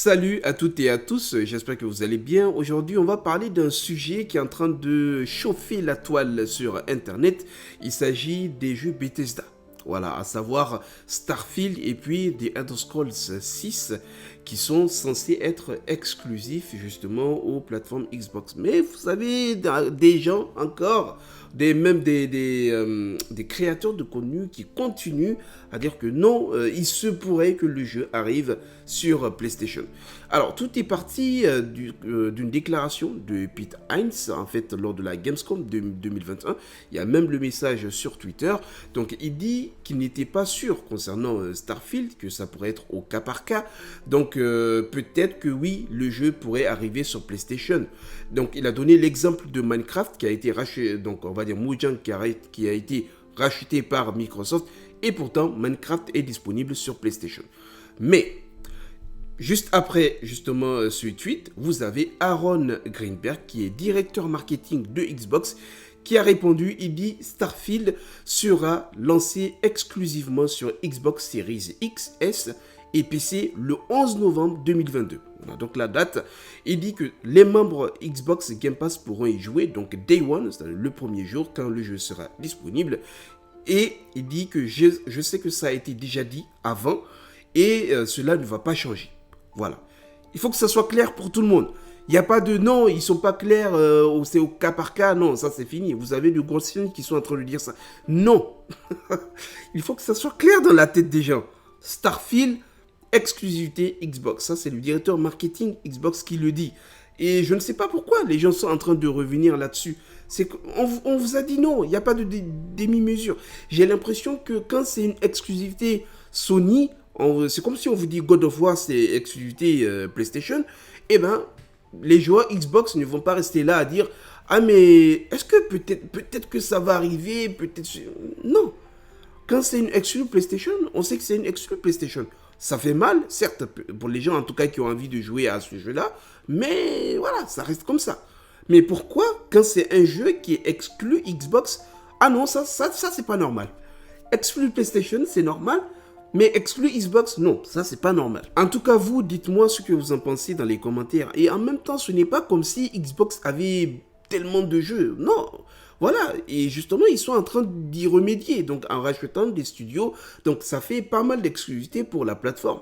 Salut à toutes et à tous, j'espère que vous allez bien. Aujourd'hui, on va parler d'un sujet qui est en train de chauffer la toile sur Internet. Il s'agit des jeux Bethesda. Voilà, à savoir Starfield et puis The Elder Scrolls 6 qui sont censés être exclusifs justement aux plateformes Xbox. Mais vous savez, des gens encore, des créateurs de contenu qui continuent à dire que non, il se pourrait que le jeu arrive sur PlayStation. Alors, tout est parti d'une déclaration de Pete Hines, en fait, lors de la Gamescom 2021. Il y a même le message sur Twitter. Donc, il dit qu'il n'était pas sûr concernant Starfield, que ça pourrait être au cas par cas. Donc, peut-être que oui, le jeu pourrait arriver sur PlayStation. Donc, il a donné l'exemple de Minecraft qui a été racheté, donc on va dire Mojang qui a été racheté par Microsoft. Et pourtant, Minecraft est disponible sur PlayStation. Mais juste après justement ce tweet, vous avez Aaron Greenberg qui est directeur marketing de Xbox qui a répondu, il dit Starfield sera lancé exclusivement sur Xbox Series X, S et PC le 11 novembre 2022. On a donc la date. Il dit que les membres Xbox Game Pass pourront y jouer, donc Day One, c'est-à-dire le premier jour quand le jeu sera disponible. Et il dit que je sais que ça a été déjà dit avant et cela ne va pas changer. Voilà. Il faut que ça soit clair pour tout le monde. Il n'y a pas de non, ils ne sont pas clairs, c'est au cas par cas. Non, ça c'est fini. Vous avez de grosses filles qui sont en train de dire ça. Non. Il faut que ça soit clair dans la tête des gens. Starfield, exclusivité Xbox. Ça c'est le directeur marketing Xbox qui le dit. Et je ne sais pas pourquoi les gens sont en train de revenir là-dessus. C'est qu'on vous a dit non, il n'y a pas de demi-mesure. J'ai l'impression que quand c'est une exclusivité Sony, c'est comme si on vous dit God of War c'est exclusivité PlayStation, eh ben les joueurs Xbox ne vont pas rester là à dire ah mais est-ce que peut-être que ça va arriver, peut-être non. Quand c'est une exclu PlayStation, on sait que c'est une exclu PlayStation. Ça fait mal, certes, pour les gens en tout cas qui ont envie de jouer à ce jeu-là, mais voilà, ça reste comme ça. Mais pourquoi, quand c'est un jeu qui est exclu Xbox, ah non, ça c'est pas normal. Exclu PlayStation, c'est normal, mais exclu Xbox, non, ça c'est pas normal. En tout cas, vous, dites-moi ce que vous en pensez dans les commentaires. Et en même temps, ce n'est pas comme si Xbox avait tellement de jeux. Non, voilà, et justement, ils sont en train d'y remédier, donc en rachetant des studios. Donc ça fait pas mal d'exclusivité pour la plateforme.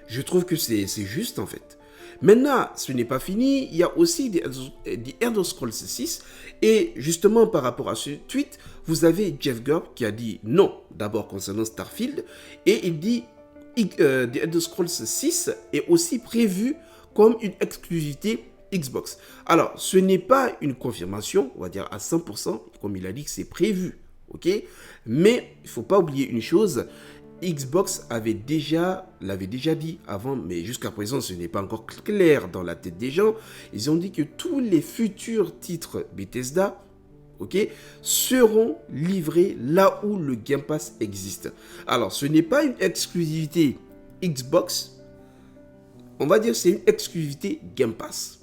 Je trouve que c'est juste en fait. Maintenant, ce n'est pas fini, il y a aussi The Elder Scrolls 6. Et justement, par rapport à ce tweet, vous avez Jeff Grubb qui a dit non, d'abord concernant Starfield. Et il dit The Elder Scrolls 6 est aussi prévu comme une exclusivité Xbox. Alors, ce n'est pas une confirmation, on va dire à 100%, comme il a dit que c'est prévu, ok? Mais il ne faut pas oublier une chose, Xbox l'avait déjà dit avant, mais jusqu'à présent, ce n'est pas encore clair dans la tête des gens. Ils ont dit que tous les futurs titres Bethesda, ok, seront livrés là où le Game Pass existe. Alors, ce n'est pas une exclusivité Xbox, on va dire que c'est une exclusivité Game Pass.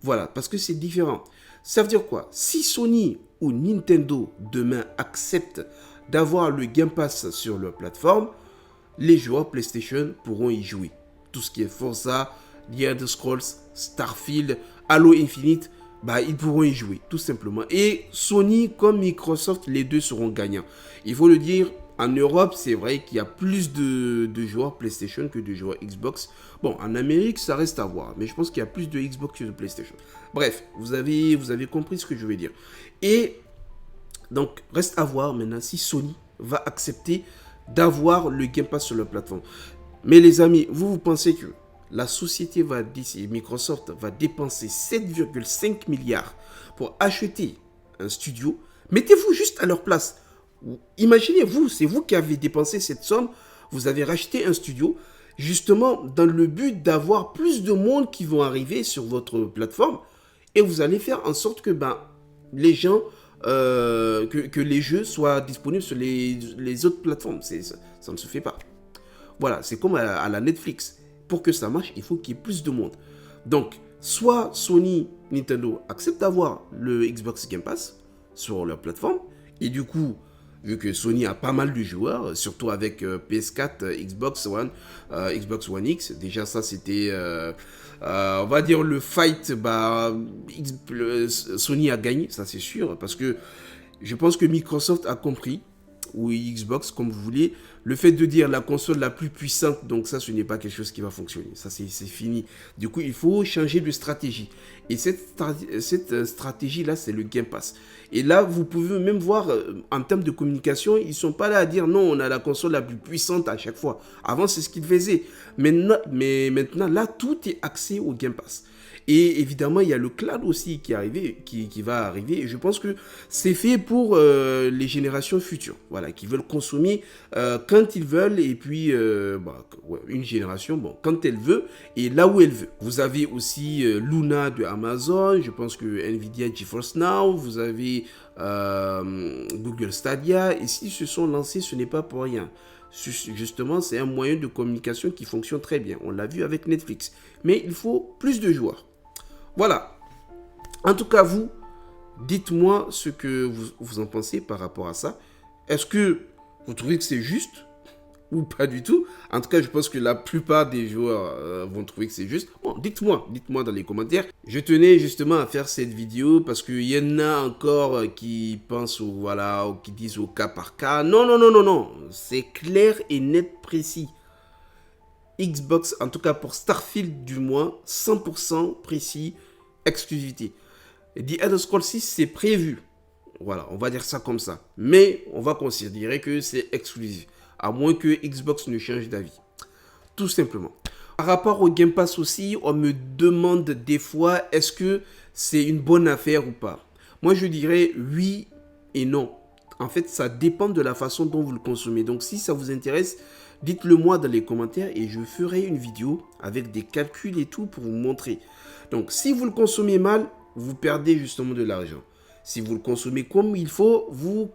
Voilà, parce que c'est différent. Ça veut dire quoi? Si Sony ou Nintendo demain acceptent d'avoir le Game Pass sur leur plateforme, les joueurs PlayStation pourront y jouer. Tout ce qui est Forza, The Elder Scrolls, Starfield, Halo Infinite, bah, ils pourront y jouer, tout simplement. Et Sony comme Microsoft, les deux seront gagnants. Il faut le dire, en Europe, c'est vrai qu'il y a plus de joueurs PlayStation que de joueurs Xbox. Bon, en Amérique, ça reste à voir. Mais je pense qu'il y a plus de Xbox que de PlayStation. Bref, vous avez compris ce que je veux dire. Et donc, reste à voir maintenant si Sony va accepter d'avoir le Game Pass sur leur plateforme. Mais les amis, vous pensez que la société Microsoft va dépenser 7,5 milliards pour acheter un studio? Mettez-vous juste à leur place. Imaginez-vous, c'est vous qui avez dépensé cette somme, vous avez racheté un studio, justement dans le but d'avoir plus de monde qui vont arriver sur votre plateforme, et vous allez faire en sorte que les gens, que les jeux soient disponibles sur les autres plateformes. Ça ne se fait pas. Voilà, c'est comme à la Netflix. Pour que ça marche, il faut qu'il y ait plus de monde. Donc, soit Sony, Nintendo acceptent d'avoir le Xbox Game Pass sur leur plateforme, et du coup, vu que Sony a pas mal de joueurs, surtout avec PS4, Xbox One, Xbox One X. Déjà ça c'était, on va dire le fight, Sony a gagné, ça c'est sûr, parce que je pense que Microsoft a compris, ou Xbox, comme vous voulez, le fait de dire la console la plus puissante, donc ça, ce n'est pas quelque chose qui va fonctionner. Ça, c'est fini. Du coup, il faut changer de stratégie. Et cette stratégie-là, c'est le Game Pass. Et là, vous pouvez même voir, en termes de communication, ils ne sont pas là à dire non, on a la console la plus puissante à chaque fois. Avant, c'est ce qu'ils faisaient. Mais maintenant, là, tout est axé au Game Pass. Et évidemment, il y a le cloud aussi qui va arriver. Et je pense que c'est fait pour les générations futures, voilà, qui veulent consommer quand ils veulent. Et puis, une génération, quand elle veut et là où elle veut. Vous avez aussi Luna de Amazon. Je pense que Nvidia GeForce Now. Vous avez Google Stadia. Et s'ils se sont lancés, ce n'est pas pour rien. Justement, c'est un moyen de communication qui fonctionne très bien. On l'a vu avec Netflix. Mais il faut plus de joueurs. Voilà. En tout cas, vous, dites-moi ce que vous en pensez par rapport à ça. Est-ce que vous trouvez que c'est juste ou pas du tout? En tout cas, je pense que la plupart des joueurs vont trouver que c'est juste. Bon, dites-moi dans les commentaires. Je tenais justement à faire cette vidéo parce qu'il y en a encore qui pensent ou qui disent au cas par cas. Non. C'est clair et net, précis. Xbox, en tout cas pour Starfield du moins, 100% précis, exclusivité. The Elder Scrolls 6, c'est prévu. Voilà, on va dire ça comme ça. Mais on va considérer que c'est exclusif. À moins que Xbox ne change d'avis. Tout simplement. Par rapport au Game Pass aussi, on me demande des fois, est-ce que c'est une bonne affaire ou pas? Moi, je dirais oui et non. En fait, ça dépend de la façon dont vous le consommez. Donc, si ça vous intéresse, dites-le moi dans les commentaires et je ferai une vidéo avec des calculs et tout pour vous montrer. Donc, si vous le consommez mal, vous perdez justement de l'argent. Si vous le consommez comme il faut, vous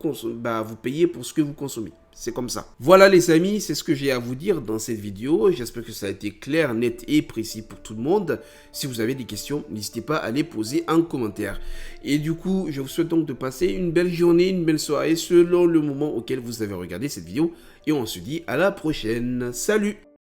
payez pour ce que vous consommez. C'est comme ça. Voilà les amis, c'est ce que j'ai à vous dire dans cette vidéo. J'espère que ça a été clair, net et précis pour tout le monde. Si vous avez des questions, n'hésitez pas à les poser en commentaire. Et du coup, je vous souhaite donc de passer une belle journée, une belle soirée selon le moment auquel vous avez regardé cette vidéo. Et on se dit à la prochaine. Salut!